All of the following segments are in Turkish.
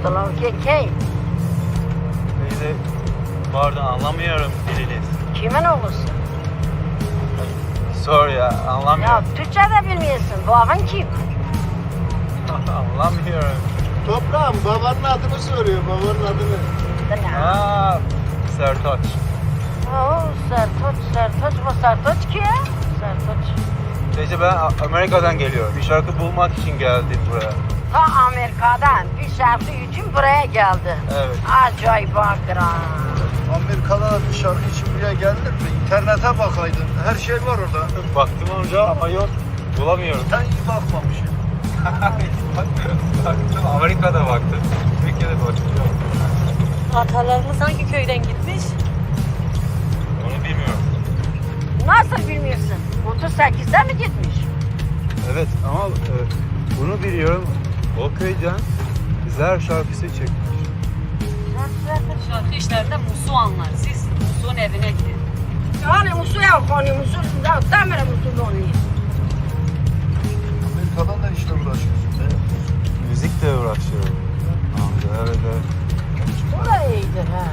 Mustafa Kekey. Teyze, pardon anlamıyorum diliniz. Kimin oğlusun? Sor ya, Ya anlamıyorum. Türkçe de bilmiyorsun. Baban kim? Anlamıyorum. Toprağım babanın adını soruyor, babanın adını. Aa, Sertaç. Oo, Sertaç. Bu Sertaç kim? Sertaç. Teyze ben Amerika'dan geliyorum. Bir şarkı bulmak için geldim buraya. Ta Amerika'dan bir şarkı için buraya geldi. Evet. Acayip akran. Amerika'da bir şarkı için buraya geldin mi? İnternete bakaydın, her şey var orada. Baktım amca ama yok. Bulamıyorum. Sen iyi bakmamışsın. Baktım, Amerika'da baktım. Türkiye'de baktım. Atalarımız hangi köyden gitmiş? Onu bilmiyorum. Nasıl bilmiyorsun? 38'de mi gitmiş? Evet ama bunu biliyorum. O köyden Zer şarkısı çekmiş. Şarkı işlerinde Musu anlar. Siz Musu'nun evine gidin. Yani Musu'ya konu, Musu da demire Musu'da oynuyor. Amerika'dan da işte uğraşıyorsun. Müzikle uğraşıyorum. Amca evet evet. Bu da iyidir ha.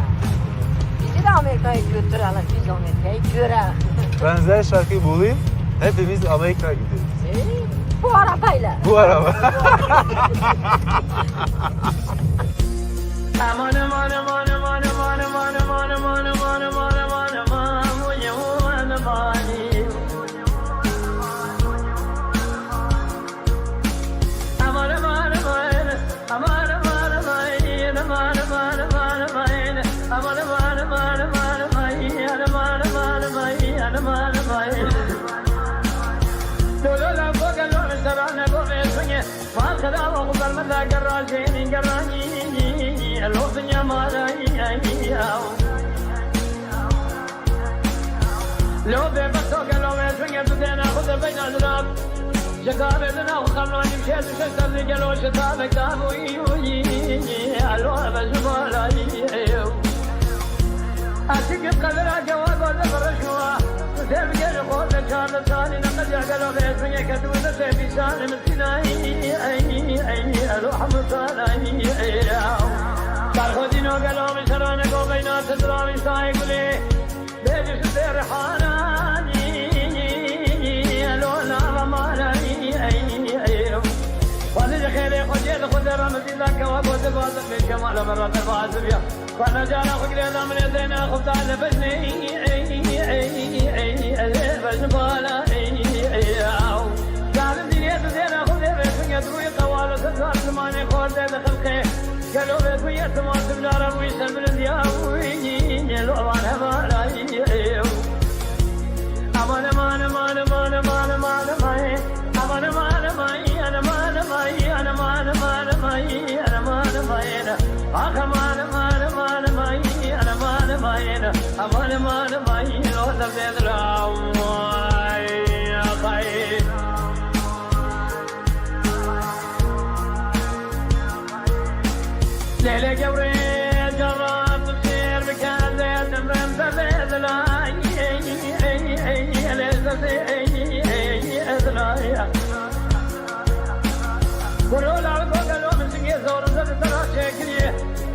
Bizi de Amerika'ya götürelim, biz Amerika'yı görelim. Ben Zer şarkıyı bulayım. Hepimiz Amerika'ya gideriz. Bu arabayla. Bu araba. Aman aman aman aman aman aman aman aman aman aman aman aman uyuman amani. Aman aman aman aman aman aman aman aman aman aman aman aman aman aman aman aman aman. Lola boga lola sarana boga sunye mal kada wa qal mala garajin garani. Losunya malai ayau. Lobe basoga lobe sunya tudena khuda bayna drab. Jagabe dana khamna nimshe shashal galo shata kabu yi. Alo bazmalai ayau. Atik qadra jawab wala barshwa. Sevgi qoda can tani naqja galo be sunya kaduna se bisan mtinai ay alo hamsalai ayau. خودینو گلام سرانه کو بینات دراوی سایگلی بیش درحانانی لولا ومالای ایو ولی خیر خودی خود رمزی لک و بود باز به جمال مرات بازبیا وانا جانا خگل دامن دینا خدا لبنی بجبالا ایو قالم دینیت دینا خود به سنگ روی قوال سر زمان خود دخلقه قالوا لك ويا تماس بنار ويسمر الياوي لو انا مالاي امان امان امان امان امان امان امان امان امان انا مان ماي انا مان مان ماي انا مان ماي اخ مان مان مان ماي انا مان ماي امان مان ماي لو تبدل يا خير ليلة جوري جرب تصير مكان زين من زبيد لاي قولوا لعبوا قالوا من سنجي زور زر ترى شكلي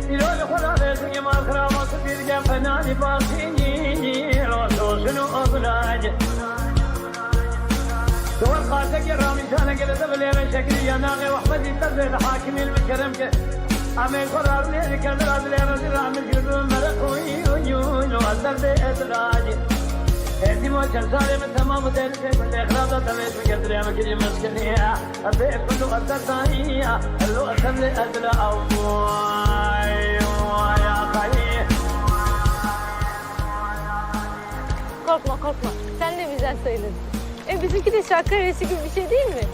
يلون خلا بيسنجي ما خلا ما سبيل جنب فناني باقيني راسو شنو أبلاج دور قاسك يا رامي كان قلت بلي شكلي يا ناغي وأحمد يتزل حاكم المكرم أمين قرار لي كذا لي رجل عمل جرم مرقوي ويو أثر بإدراج هذه ما كسر من تمام درس من إخراج تميز من قدر يوم كذي مسكنية أبي كله أثر ثانية اللو أثر لأدرى أو يا خير Korkma korkma. Sen de bizden sayılırsın. Bizimki de şarkı arası gibi bir şey değil mi?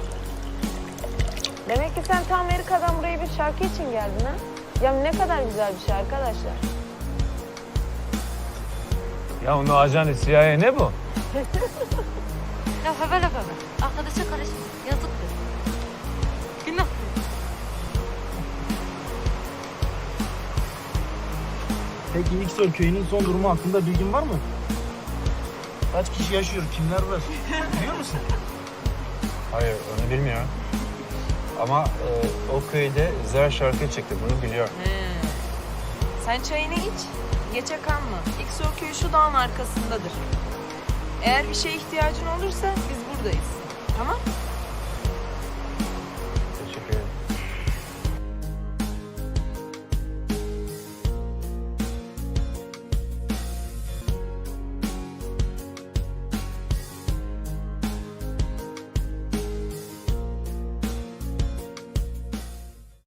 Demek ki sen ta Amerika'dan buraya bir şarkı için geldin ha? Ya ne kadar güzel bir şey arkadaşlar. Ya onu ajan CIA ne bu? Ya haber. Arkadaşa karışma. Yazıktır. Günah. Peki İksor köyünün son durumu hakkında bilgin var mı? Kaç kişi yaşıyor, kimler var? Biliyor musun? Hayır onu bilmiyorum. Ama o köyde güzel şarkı çıktı, bunu biliyorum. Sen çayını iç, geçe kalma. İksor köyü şu dağın arkasındadır. Eğer bir şeye ihtiyacın olursa biz buradayız. Tamam?